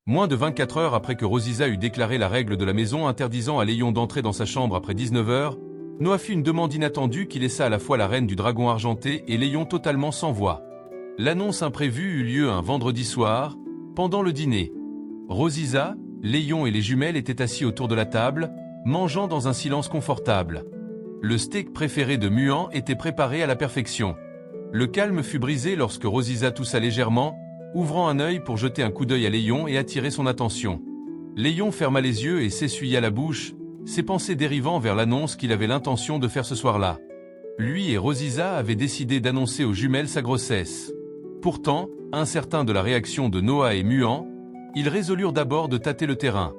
Moins de 24 heures après que Rosiza eut déclaré la règle de la maison interdisant à Léon d'entrer dans sa chambre après 19 heures, Noah fit une demande inattendue qui laissa à la fois la reine du dragon argenté et Léon totalement sans voix. L'annonce imprévue eut lieu un vendredi soir, pendant le dîner. Rosiza, Léon et les jumelles étaient assis autour de la table, mangeant dans un silence confortable. Le steak préféré de Muhan était préparé à la perfection. Le calme fut brisé lorsque Rosiza toussa légèrement, ouvrant un œil pour jeter un coup d'œil à Léon et attirer son attention. Léon ferma les yeux et s'essuya la bouche, ses pensées dérivant vers l'annonce qu'il avait l'intention de faire ce soir-là. Lui et Rosiza avaient décidé d'annoncer aux jumelles sa grossesse. Pourtant, incertain de la réaction de Noah et Muhan, ils résolurent d'abord de tâter le terrain.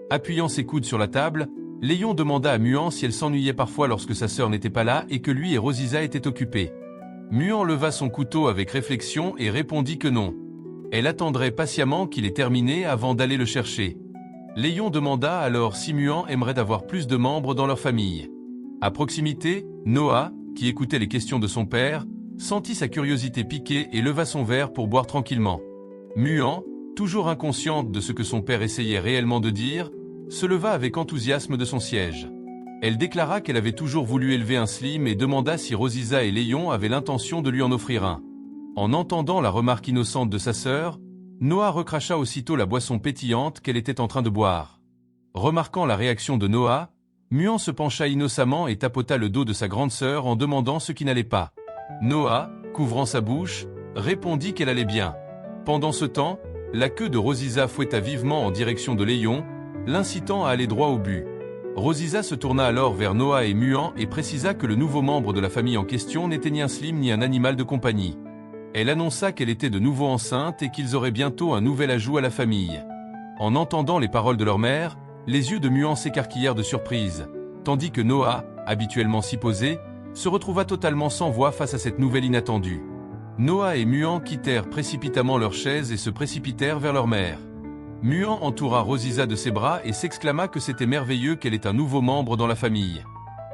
Appuyant ses coudes sur la table, Léon demanda à Muhan si elle s'ennuyait parfois lorsque sa sœur n'était pas là et que lui et Rosiza étaient occupés. Muhan leva son couteau avec réflexion et répondit que non. Elle attendrait patiemment qu'il ait terminé avant d'aller le chercher. Léon demanda alors si Muhan aimerait avoir plus de membres dans leur famille. À proximité, Noah, qui écoutait les questions de son père, sentit sa curiosité piquée et leva son verre pour boire tranquillement. Muhan, toujours inconsciente de ce que son père essayait réellement de dire, se leva avec enthousiasme de son siège. Elle déclara qu'elle avait toujours voulu élever un slim et demanda si Rosiza et Léon avaient l'intention de lui en offrir un. En entendant la remarque innocente de sa sœur, Noah recracha aussitôt la boisson pétillante qu'elle était en train de boire. Remarquant la réaction de Noah, Muhan se pencha innocemment et tapota le dos de sa grande sœur en demandant ce qui n'allait pas. Noah, couvrant sa bouche, répondit qu'elle allait bien. Pendant ce temps, la queue de Rosiza fouetta vivement en direction de Léon, l'incitant à aller droit au but. Rosiza se tourna alors vers Noah et Muhan et précisa que le nouveau membre de la famille en question n'était ni un slim ni un animal de compagnie. Elle annonça qu'elle était de nouveau enceinte et qu'ils auraient bientôt un nouvel ajout à la famille. En entendant les paroles de leur mère, les yeux de Muhan s'écarquillèrent de surprise, tandis que Noah, habituellement si posé, se retrouva totalement sans voix face à cette nouvelle inattendue. Noah et Muhan quittèrent précipitamment leur chaise et se précipitèrent vers leur mère. Muhan entoura Rosiza de ses bras et s'exclama que c'était merveilleux qu'elle ait un nouveau membre dans la famille.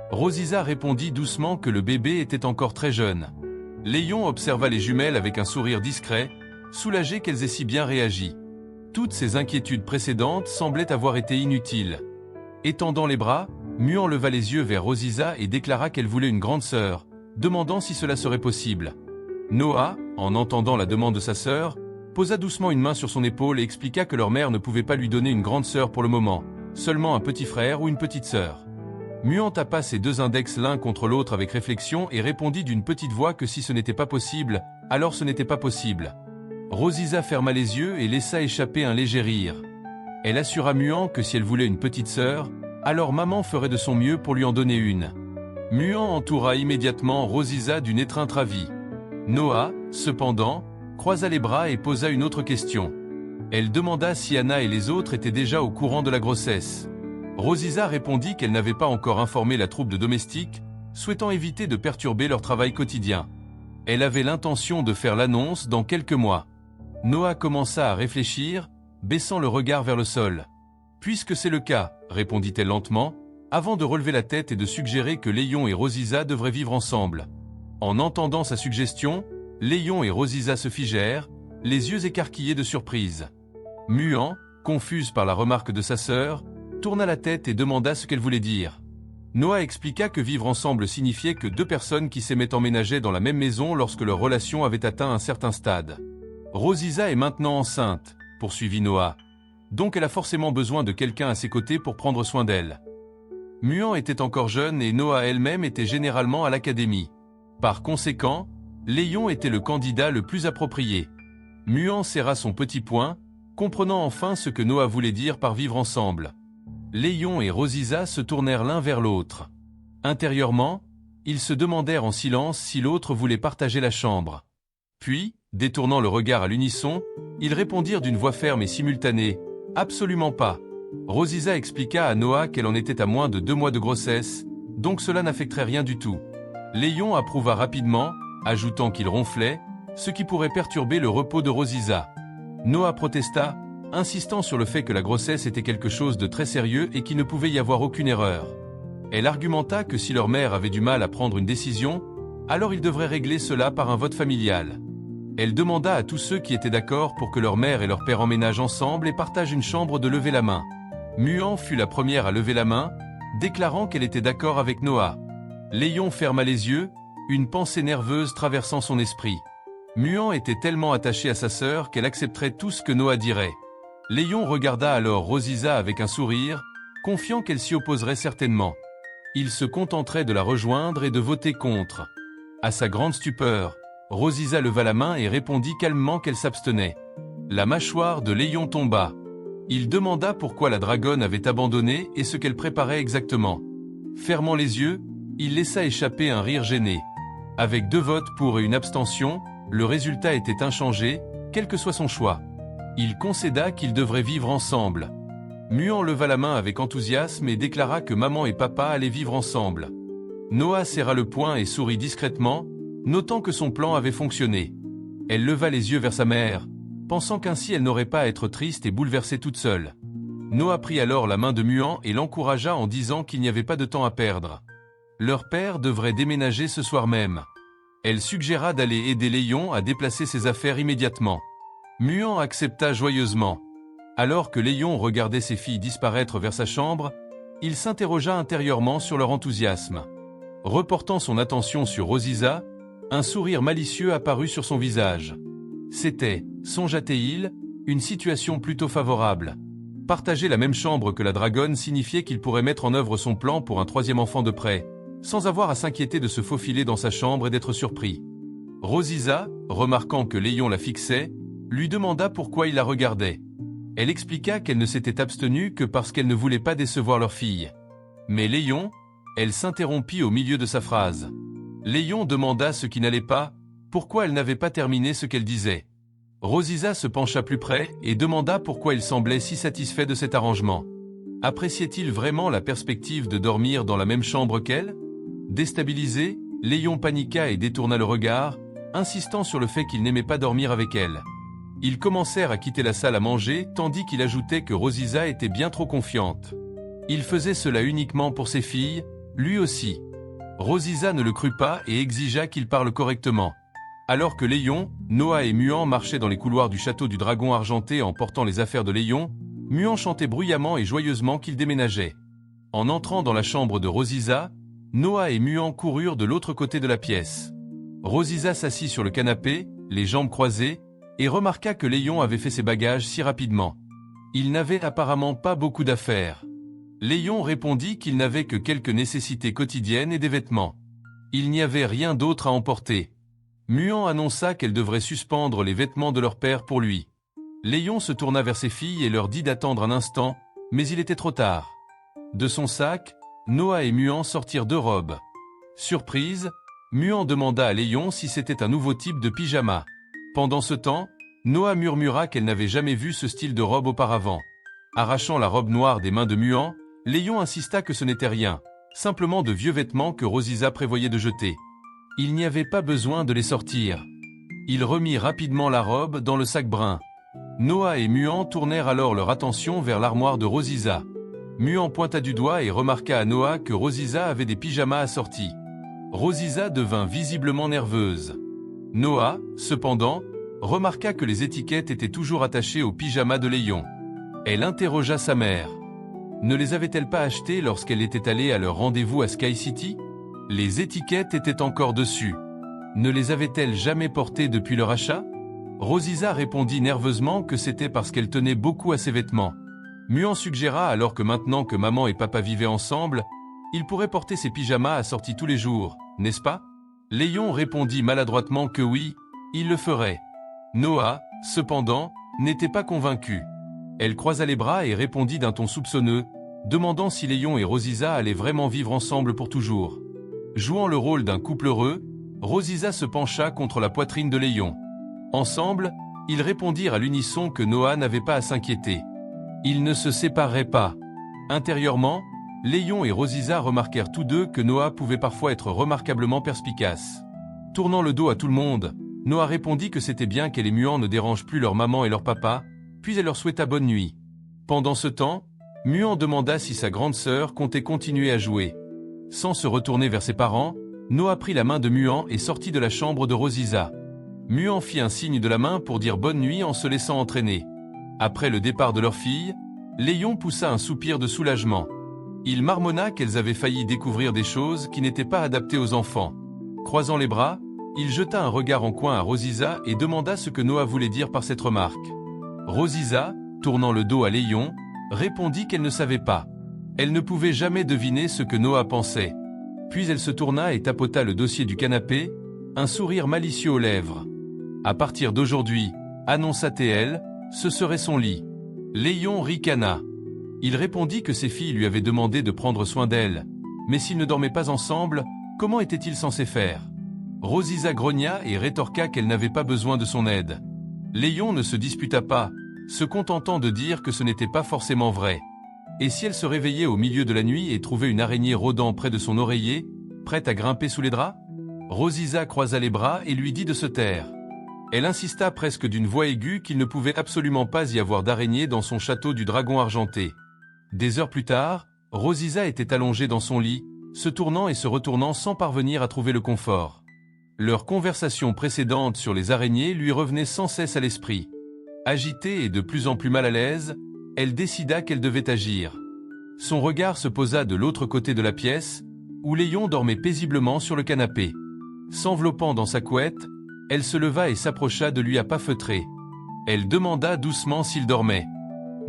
Rosiza répondit doucement que le bébé était encore très jeune. Léon observa les jumelles avec un sourire discret, soulagé qu'elles aient si bien réagi. Toutes ses inquiétudes précédentes semblaient avoir été inutiles. Étendant les bras, Muhan leva les yeux vers Rosiza et déclara qu'elle voulait une grande sœur, demandant si cela serait possible. Noah, en entendant la demande de sa sœur, posa doucement une main sur son épaule et expliqua que leur mère ne pouvait pas lui donner une grande sœur pour le moment, seulement un petit frère ou une petite sœur. Muhan tapa ses deux index l'un contre l'autre avec réflexion et répondit d'une petite voix que si ce n'était pas possible, alors ce n'était pas possible. Rosiza ferma les yeux et laissa échapper un léger rire. Elle assura Muhan que si elle voulait une petite sœur, alors maman ferait de son mieux pour lui en donner une. Muhan entoura immédiatement Rosiza d'une étreinte ravie. Noah, cependant, croisa les bras et posa une autre question. Elle demanda si Anna et les autres étaient déjà au courant de la grossesse. Rosiza répondit qu'elle n'avait pas encore informé la troupe de domestiques, souhaitant éviter de perturber leur travail quotidien. Elle avait l'intention de faire l'annonce dans quelques mois. Noah commença à réfléchir, baissant le regard vers le sol. « Puisque c'est le cas, » répondit-elle lentement, avant de relever la tête et de suggérer que Léon et Rosiza devraient vivre ensemble. En entendant sa suggestion, Léon et Rosiza se figèrent, les yeux écarquillés de surprise. Muhan, confuse par la remarque de sa sœur, tourna la tête et demanda ce qu'elle voulait dire. Noah expliqua que vivre ensemble signifiait que deux personnes qui s'aimaient emménageaient dans la même maison lorsque leur relation avait atteint un certain stade. Rosiza est maintenant enceinte, poursuivit Noah. Donc elle a forcément besoin de quelqu'un à ses côtés pour prendre soin d'elle. Muhan était encore jeune et Noah elle-même était généralement à l'académie. Par conséquent, Léon était le candidat le plus approprié. Muhan serra son petit poing, comprenant enfin ce que Noah voulait dire par vivre ensemble. Léon et Rosiza se tournèrent l'un vers l'autre. Intérieurement, ils se demandèrent en silence si l'autre voulait partager la chambre. Puis, détournant le regard à l'unisson, ils répondirent d'une voix ferme et simultanée « Absolument pas ». Rosiza expliqua à Noah qu'elle en était à moins de 2 mois de grossesse, donc cela n'affecterait rien du tout. Léon approuva rapidement, ajoutant qu'il ronflait, ce qui pourrait perturber le repos de Rosiza. Noah protesta, insistant sur le fait que la grossesse était quelque chose de très sérieux et qu'il ne pouvait y avoir aucune erreur. Elle argumenta que si leur mère avait du mal à prendre une décision, alors ils devraient régler cela par un vote familial. Elle demanda à tous ceux qui étaient d'accord pour que leur mère et leur père emménagent ensemble et partagent une chambre de lever la main. Muan fut la première à lever la main, déclarant qu'elle était d'accord avec Noah. Léon ferma les yeux, une pensée nerveuse traversant son esprit. Muan était tellement attachée à sa sœur qu'elle accepterait tout ce que Noah dirait. Léon regarda alors Rosisa avec un sourire, confiant qu'elle s'y opposerait certainement. Il se contenterait de la rejoindre et de voter contre. À sa grande stupeur, Rosisa leva la main et répondit calmement qu'elle s'abstenait. La mâchoire de Léon tomba. Il demanda pourquoi la dragonne avait abandonné et ce qu'elle préparait exactement. Fermant les yeux, il laissa échapper un rire gêné. Avec 2 votes pour et une abstention, le résultat était inchangé, quel que soit son choix. Il concéda qu'ils devraient vivre ensemble. Muan leva la main avec enthousiasme et déclara que maman et papa allaient vivre ensemble. Noah serra le poing et sourit discrètement, notant que son plan avait fonctionné. Elle leva les yeux vers sa mère, pensant qu'ainsi elle n'aurait pas à être triste et bouleversée toute seule. Noah prit alors la main de Muan et l'encouragea en disant qu'il n'y avait pas de temps à perdre. Leur père devrait déménager ce soir même. Elle suggéra d'aller aider Léon à déplacer ses affaires immédiatement. Muan accepta joyeusement. Alors que Léon regardait ses filles disparaître vers sa chambre, il s'interrogea intérieurement sur leur enthousiasme. Reportant son attention sur Rosisa, un sourire malicieux apparut sur son visage. C'était, songea-t-il, une situation plutôt favorable. Partager la même chambre que la dragonne signifiait qu'il pourrait mettre en œuvre son plan pour un 3e enfant de près, sans avoir à s'inquiéter de se faufiler dans sa chambre et d'être surpris. Rosisa, remarquant que Léon la fixait, lui demanda pourquoi il la regardait. Elle expliqua qu'elle ne s'était abstenue que parce qu'elle ne voulait pas décevoir leur fille. Mais Léon, elle s'interrompit au milieu de sa phrase. Léon demanda ce qui n'allait pas, pourquoi elle n'avait pas terminé ce qu'elle disait. Rosisa se pencha plus près et demanda pourquoi il semblait si satisfait de cet arrangement. Appréciait-il vraiment la perspective de dormir dans la même chambre qu'elle ? Déstabilisé, Léon paniqua et détourna le regard, insistant sur le fait qu'il n'aimait pas dormir avec elle. Ils commencèrent à quitter la salle à manger, tandis qu'il ajoutait que Rosisa était bien trop confiante. Il faisait cela uniquement pour ses filles, lui aussi. Rosisa ne le crut pas et exigea qu'il parle correctement. Alors que Léon, Noah et Muan marchaient dans les couloirs du château du Dragon Argenté en portant les affaires de Léon, Muan chantait bruyamment et joyeusement qu'il déménageait. En entrant dans la chambre de Rosisa, Noah et Muan coururent de l'autre côté de la pièce. Rosisa s'assit sur le canapé, les jambes croisées, et remarqua que Léon avait fait ses bagages si rapidement. Il n'avait apparemment pas beaucoup d'affaires. Léon répondit qu'il n'avait que quelques nécessités quotidiennes et des vêtements. Il n'y avait rien d'autre à emporter. Muan annonça qu'elle devrait suspendre les vêtements de leur père pour lui. Léon se tourna vers ses filles et leur dit d'attendre un instant, mais il était trop tard. De son sac, Noah et Muan sortirent 2 robes. Surprise, Muan demanda à Léon si c'était un nouveau type de pyjama. Pendant ce temps, Noah murmura qu'elle n'avait jamais vu ce style de robe auparavant. Arrachant la robe noire des mains de Muan, Léon insista que ce n'était rien, simplement de vieux vêtements que Rosisa prévoyait de jeter. Il n'y avait pas besoin de les sortir. Il remit rapidement la robe dans le sac brun. Noah et Muan tournèrent alors leur attention vers l'armoire de Rosisa. Muan pointa du doigt et remarqua à Noah que Rosisa avait des pyjamas assortis. Rosisa devint visiblement nerveuse. Noah, cependant, remarqua que les étiquettes étaient toujours attachées aux pyjamas de Léon. Elle interrogea sa mère. Ne les avait-elle pas achetées lorsqu'elle était allée à leur rendez-vous à Sky City ? Les étiquettes étaient encore dessus. Ne les avait-elle jamais portées depuis leur achat ? Rosisa répondit nerveusement que c'était parce qu'elle tenait beaucoup à ses vêtements. Muan suggéra alors que maintenant que maman et papa vivaient ensemble, il pourrait porter ses pyjamas assortis tous les jours, n'est-ce pas ? Léon répondit maladroitement que oui, il le ferait. Noah, cependant, n'était pas convaincu. Elle croisa les bras et répondit d'un ton soupçonneux, demandant si Léon et Rosisa allaient vraiment vivre ensemble pour toujours. Jouant le rôle d'un couple heureux, Rosisa se pencha contre la poitrine de Léon. Ensemble, ils répondirent à l'unisson que Noah n'avait pas à s'inquiéter. Ils ne se sépareraient pas. Intérieurement, Léon et Rosisa remarquèrent tous deux que Noah pouvait parfois être remarquablement perspicace. Tournant le dos à tout le monde, Noah répondit que c'était bien qu'elle et Muan ne dérangent plus leur maman et leur papa, puis elle leur souhaita bonne nuit. Pendant ce temps, Muan demanda si sa grande sœur comptait continuer à jouer. Sans se retourner vers ses parents, Noah prit la main de Muan et sortit de la chambre de Rosisa. Muan fit un signe de la main pour dire bonne nuit en se laissant entraîner. Après le départ de leur fille, Léon poussa un soupir de soulagement. Il marmonna qu'elles avaient failli découvrir des choses qui n'étaient pas adaptées aux enfants. Croisant les bras, il jeta un regard en coin à Rosisa et demanda ce que Noah voulait dire par cette remarque. Rosisa, tournant le dos à Léon, répondit qu'elle ne savait pas. Elle ne pouvait jamais deviner ce que Noah pensait. Puis elle se tourna et tapota le dossier du canapé, un sourire malicieux aux lèvres. À partir d'aujourd'hui, annonça-t-elle, ce serait son lit. Léon ricana. Il répondit que ses filles lui avaient demandé de prendre soin d'elle. Mais s'ils ne dormaient pas ensemble, comment était-il censé faire? Rosisa grogna et rétorqua qu'elle n'avait pas besoin de son aide. Léon ne se disputa pas, se contentant de dire que ce n'était pas forcément vrai. Et si elle se réveillait au milieu de la nuit et trouvait une araignée rôdant près de son oreiller, prête à grimper sous les draps? Rosisa croisa les bras et lui dit de se taire. Elle insista presque d'une voix aiguë qu'il ne pouvait absolument pas y avoir d'araignée dans son château du Dragon Argenté. Des heures plus tard, Rosisa était allongée dans son lit, se tournant et se retournant sans parvenir à trouver le confort. Leur conversation précédente sur les araignées lui revenait sans cesse à l'esprit. Agitée et de plus en plus mal à l'aise, elle décida qu'elle devait agir. Son regard se posa de l'autre côté de la pièce, où Léon dormait paisiblement sur le canapé. S'enveloppant dans sa couette, elle se leva et s'approcha de lui à pas feutrés. Elle demanda doucement s'il dormait.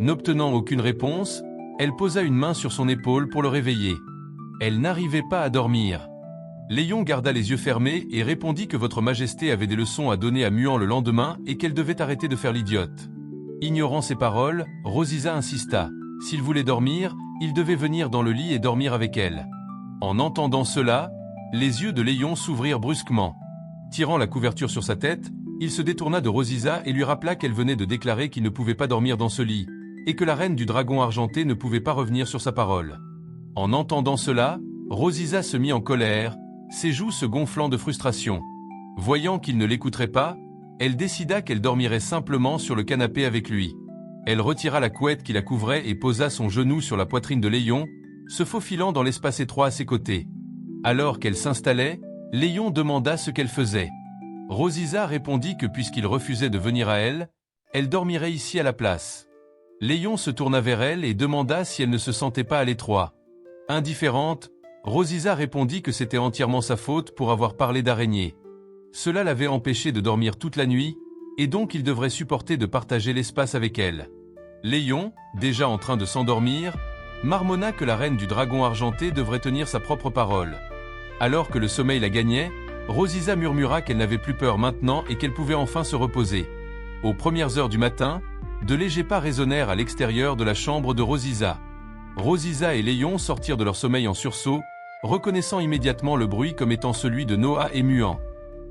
N'obtenant aucune réponse, elle posa une main sur son épaule pour le réveiller. Elle n'arrivait pas à dormir. Léon garda les yeux fermés et répondit que Votre Majesté avait des leçons à donner à Muan le lendemain et qu'elle devait arrêter de faire l'idiote. Ignorant ces paroles, Rosisa insista. S'il voulait dormir, il devait venir dans le lit et dormir avec elle. En entendant cela, les yeux de Léon s'ouvrirent brusquement. Tirant la couverture sur sa tête, il se détourna de Rosisa et lui rappela qu'elle venait de déclarer qu'il ne pouvait pas dormir dans ce lit, et que la reine du Dragon Argenté ne pouvait pas revenir sur sa parole. En entendant cela, Rosisa se mit en colère, ses joues se gonflant de frustration. Voyant qu'il ne l'écouterait pas, elle décida qu'elle dormirait simplement sur le canapé avec lui. Elle retira la couette qui la couvrait et posa son genou sur la poitrine de Léon, se faufilant dans l'espace étroit à ses côtés. Alors qu'elle s'installait, Léon demanda ce qu'elle faisait. Rosisa répondit que puisqu'il refusait de venir à elle, elle dormirait ici à la place. Léon se tourna vers elle et demanda si elle ne se sentait pas à l'étroit. Indifférente, Rosisa répondit que c'était entièrement sa faute pour avoir parlé d'araignée. Cela l'avait empêché de dormir toute la nuit, et donc il devrait supporter de partager l'espace avec elle. Léon, déjà en train de s'endormir, marmonna que la reine du Dragon Argenté devrait tenir sa propre parole. Alors que le sommeil la gagnait, Rosisa murmura qu'elle n'avait plus peur maintenant et qu'elle pouvait enfin se reposer. Aux premières heures du matin, de légers pas résonnèrent à l'extérieur de la chambre de Rosisa. Rosisa et Léon sortirent de leur sommeil en sursaut, reconnaissant immédiatement le bruit comme étant celui de Noah et Muan.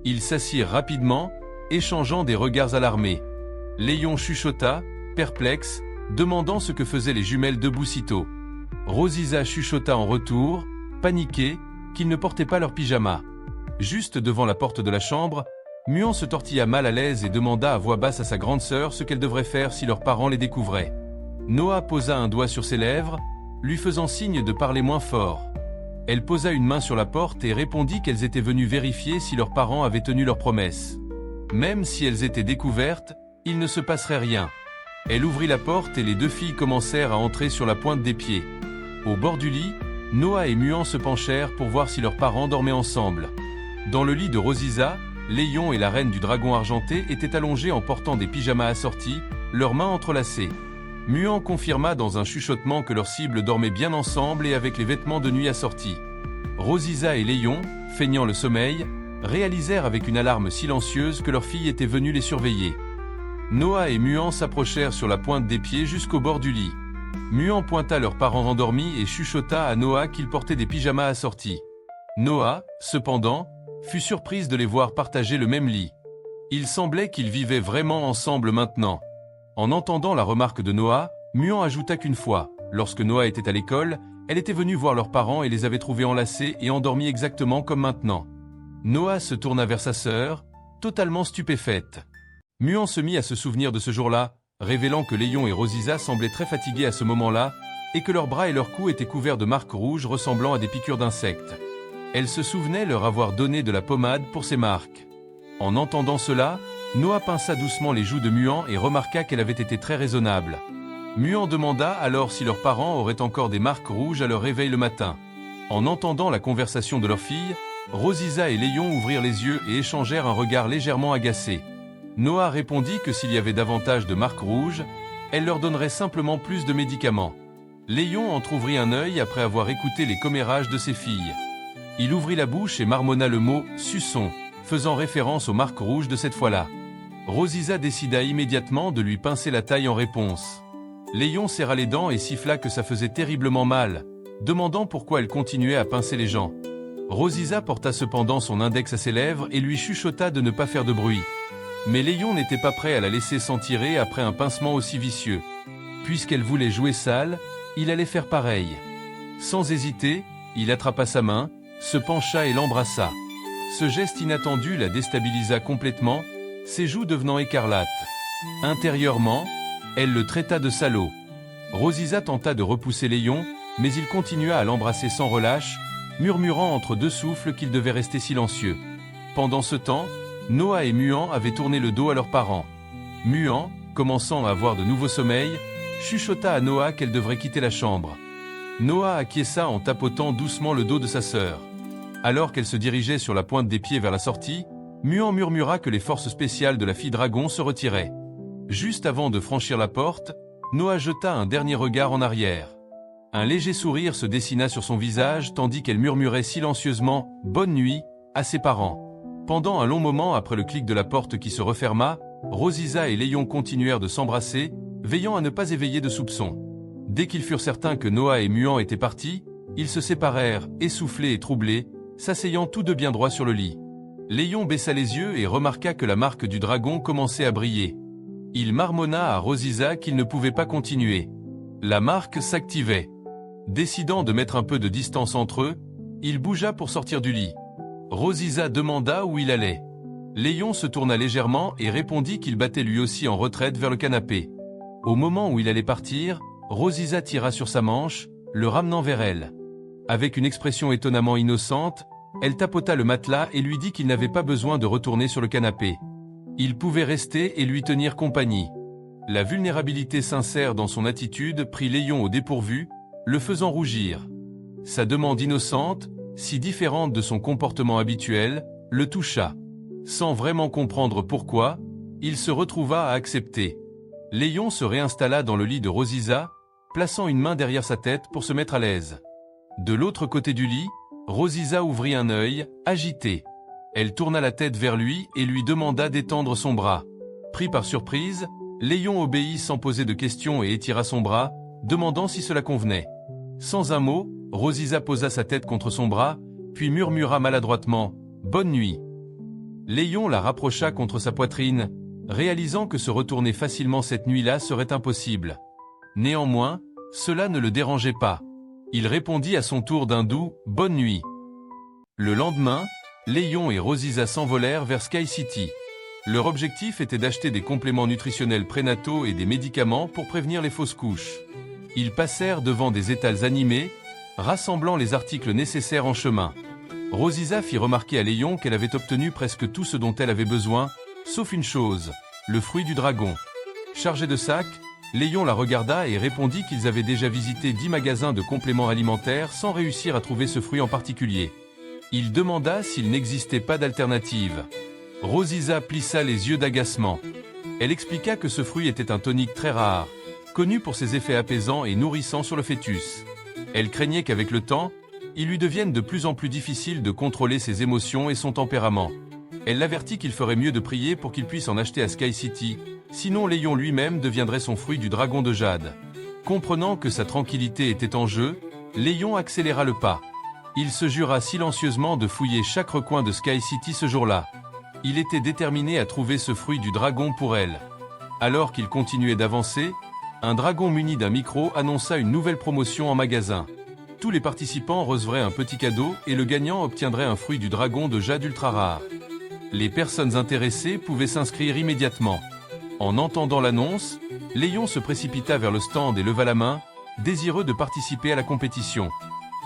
Ils s'assirent rapidement, échangeant des regards alarmés. Léon chuchota, perplexe, demandant ce que faisaient les jumelles debout sitôt. Rosisa chuchota en retour, paniquée, qu'ils ne portaient pas leur pyjama. Juste devant la porte de la chambre, Muan se tortilla mal à l'aise et demanda à voix basse à sa grande sœur ce qu'elle devrait faire si leurs parents les découvraient. Noah posa un doigt sur ses lèvres, lui faisant signe de parler moins fort. Elle posa une main sur la porte et répondit qu'elles étaient venues vérifier si leurs parents avaient tenu leurs promesses. Même si elles étaient découvertes, il ne se passerait rien. Elle ouvrit la porte et les deux filles commencèrent à entrer sur la pointe des pieds. Au bord du lit, Noah et Muan se penchèrent pour voir si leurs parents dormaient ensemble. Dans le lit de Rosisa, Léon et la reine du Dragon Argenté étaient allongés en portant des pyjamas assortis, leurs mains entrelacées. Muan confirma dans un chuchotement que leurs cibles dormaient bien ensemble et avec les vêtements de nuit assortis. Rosisa et Léon, feignant le sommeil, réalisèrent avec une alarme silencieuse que leur fille était venue les surveiller. Noah et Muan s'approchèrent sur la pointe des pieds jusqu'au bord du lit. Muan pointa leurs parents endormis et chuchota à Noah qu'ils portaient des pyjamas assortis. Noah, cependant, fut surprise de les voir partager le même lit. Il semblait qu'ils vivaient vraiment ensemble maintenant. En entendant la remarque de Noah, Muan ajouta qu'une fois, lorsque Noah était à l'école, elle était venue voir leurs parents et les avait trouvés enlacés et endormis exactement comme maintenant. Noah se tourna vers sa sœur, totalement stupéfaite. Muan se mit à se souvenir de ce jour-là, révélant que Léon et Rosisa semblaient très fatigués à ce moment-là, et que leurs bras et leurs cous étaient couverts de marques rouges ressemblant à des piqûres d'insectes. Elle se souvenait leur avoir donné de la pommade pour ces marques. En entendant cela, Noah pinça doucement les joues de Muan et remarqua qu'elle avait été très raisonnable. Muan demanda alors si leurs parents auraient encore des marques rouges à leur réveil le matin. En entendant la conversation de leur fille, Rosisa et Léon ouvrirent les yeux et échangèrent un regard légèrement agacé. Noah répondit que s'il y avait davantage de marques rouges, elle leur donnerait simplement plus de médicaments. Léon entr'ouvrit un œil après avoir écouté les commérages de ses filles. Il ouvrit la bouche et marmonna le mot « suçon », faisant référence aux marques rouges de cette fois-là. Rosisa décida immédiatement de lui pincer la taille en réponse. Léon serra les dents et siffla que ça faisait terriblement mal, demandant pourquoi elle continuait à pincer les gens. Rosisa porta cependant son index à ses lèvres et lui chuchota de ne pas faire de bruit. Mais Léon n'était pas prêt à la laisser s'en tirer après un pincement aussi vicieux. Puisqu'elle voulait jouer sale, il allait faire pareil. Sans hésiter, il attrapa sa main, se pencha et l'embrassa. Ce geste inattendu la déstabilisa complètement, ses joues devenant écarlates. Intérieurement, elle le traita de salaud. Rosisa tenta de repousser Léon, mais il continua à l'embrasser sans relâche, murmurant entre deux souffles qu'il devait rester silencieux. Pendant ce temps, Noah et Muan avaient tourné le dos à leurs parents. Muan, commençant à avoir de nouveaux sommeils, chuchota à Noah qu'elle devrait quitter la chambre. Noah acquiesça en tapotant doucement le dos de sa sœur. Alors qu'elle se dirigeait sur la pointe des pieds vers la sortie, Muan murmura que les forces spéciales de la fille dragon se retiraient. Juste avant de franchir la porte, Noah jeta un dernier regard en arrière. Un léger sourire se dessina sur son visage tandis qu'elle murmurait silencieusement « Bonne nuit » à ses parents. Pendant un long moment après le clic de la porte qui se referma, Rosisa et Léon continuèrent de s'embrasser, veillant à ne pas éveiller de soupçons. Dès qu'ils furent certains que Noah et Muan étaient partis, ils se séparèrent, essoufflés et troublés, s'asseyant tous deux bien droits sur le lit. Léon baissa les yeux et remarqua que la marque du dragon commençait à briller. Il marmonna à Rosisa qu'il ne pouvait pas continuer. La marque s'activait. Décidant de mettre un peu de distance entre eux, il bougea pour sortir du lit. Rosisa demanda où il allait. Léon se tourna légèrement et répondit qu'il battait lui aussi en retraite vers le canapé. Au moment où il allait partir, Rosisa tira sur sa manche, le ramenant vers elle. Avec une expression étonnamment innocente, elle tapota le matelas et lui dit qu'il n'avait pas besoin de retourner sur le canapé. Il pouvait rester et lui tenir compagnie. La vulnérabilité sincère dans son attitude prit Léon au dépourvu, le faisant rougir. Sa demande innocente, si différente de son comportement habituel, le toucha. Sans vraiment comprendre pourquoi, il se retrouva à accepter. Léon se réinstalla dans le lit de Rosisa, plaçant une main derrière sa tête pour se mettre à l'aise. De l'autre côté du lit, Rosisa ouvrit un œil, agité. Elle tourna la tête vers lui et lui demanda d'étendre son bras. Pris par surprise, Léon obéit sans poser de questions et étira son bras, demandant si cela convenait. Sans un mot, Rosisa posa sa tête contre son bras, puis murmura maladroitement « Bonne nuit ». Léon la rapprocha contre sa poitrine, réalisant que se retourner facilement cette nuit-là serait impossible. Néanmoins, cela ne le dérangeait pas. Il répondit à son tour d'un doux « Bonne nuit ». Le lendemain, Léon et Rosisa s'envolèrent vers Sky City. Leur objectif était d'acheter des compléments nutritionnels prénataux et des médicaments pour prévenir les fausses couches. Ils passèrent devant des étals animés, rassemblant les articles nécessaires en chemin. Rosisa fit remarquer à Léon qu'elle avait obtenu presque tout ce dont elle avait besoin, sauf une chose, le fruit du dragon. Chargé de sacs, Léon la regarda et répondit qu'ils avaient déjà visité 10 magasins de compléments alimentaires sans réussir à trouver ce fruit en particulier. Il demanda s'il n'existait pas d'alternative. Rosisa plissa les yeux d'agacement. Elle expliqua que ce fruit était un tonique très rare, connu pour ses effets apaisants et nourrissants sur le fœtus. Elle craignait qu'avec le temps, il lui devienne de plus en plus difficile de contrôler ses émotions et son tempérament. Elle l'avertit qu'il ferait mieux de prier pour qu'il puisse en acheter à Sky City, sinon Léon lui-même deviendrait son fruit du dragon de jade. Comprenant que sa tranquillité était en jeu, Léon accéléra le pas. Il se jura silencieusement de fouiller chaque recoin de Sky City ce jour-là. Il était déterminé à trouver ce fruit du dragon pour elle. Alors qu'il continuait d'avancer, un dragon muni d'un micro annonça une nouvelle promotion en magasin. Tous les participants recevraient un petit cadeau et le gagnant obtiendrait un fruit du dragon de jade ultra rare. Les personnes intéressées pouvaient s'inscrire immédiatement. En entendant l'annonce, Léon se précipita vers le stand et leva la main, désireux de participer à la compétition.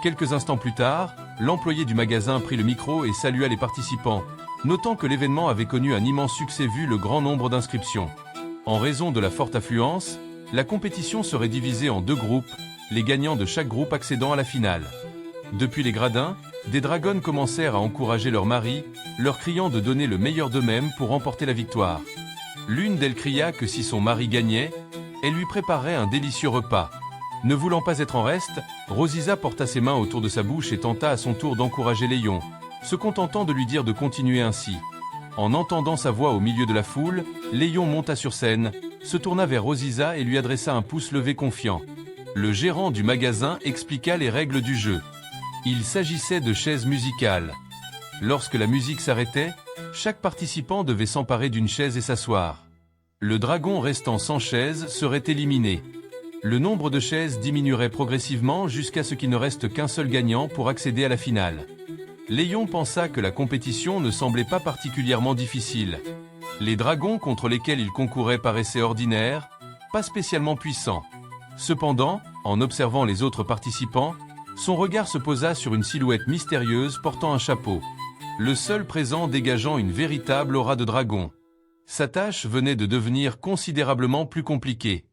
Quelques instants plus tard, l'employé du magasin prit le micro et salua les participants. notant que l'événement avait connu un immense succès vu le grand nombre d'inscriptions. En raison de la forte affluence, la compétition serait divisée en 2 groupes, les gagnants de chaque groupe accédant à la finale. Depuis les gradins, des dragonnes commencèrent à encourager leurs maris, leur criant de donner le meilleur d'eux-mêmes pour remporter la victoire. L'une d'elles cria que si son mari gagnait, elle lui préparerait un délicieux repas. Ne voulant pas être en reste, Rosisa porta ses mains autour de sa bouche et tenta à son tour d'encourager Léon, se contentant de lui dire de continuer ainsi. En entendant sa voix au milieu de la foule, Léon monta sur scène, se tourna vers Rosisa et lui adressa un pouce levé confiant. Le gérant du magasin expliqua les règles du jeu. Il s'agissait de chaises musicales. Lorsque la musique s'arrêtait, chaque participant devait s'emparer d'une chaise et s'asseoir. Le dragon restant sans chaise serait éliminé. Le nombre de chaises diminuerait progressivement jusqu'à ce qu'il ne reste qu'un seul gagnant pour accéder à la finale. Léon pensa que la compétition ne semblait pas particulièrement difficile. Les dragons contre lesquels il concourait paraissaient ordinaires, pas spécialement puissants. Cependant, en observant les autres participants, son regard se posa sur une silhouette mystérieuse portant un chapeau. Le seul présent dégageant une véritable aura de dragon. Sa tâche venait de devenir considérablement plus compliquée.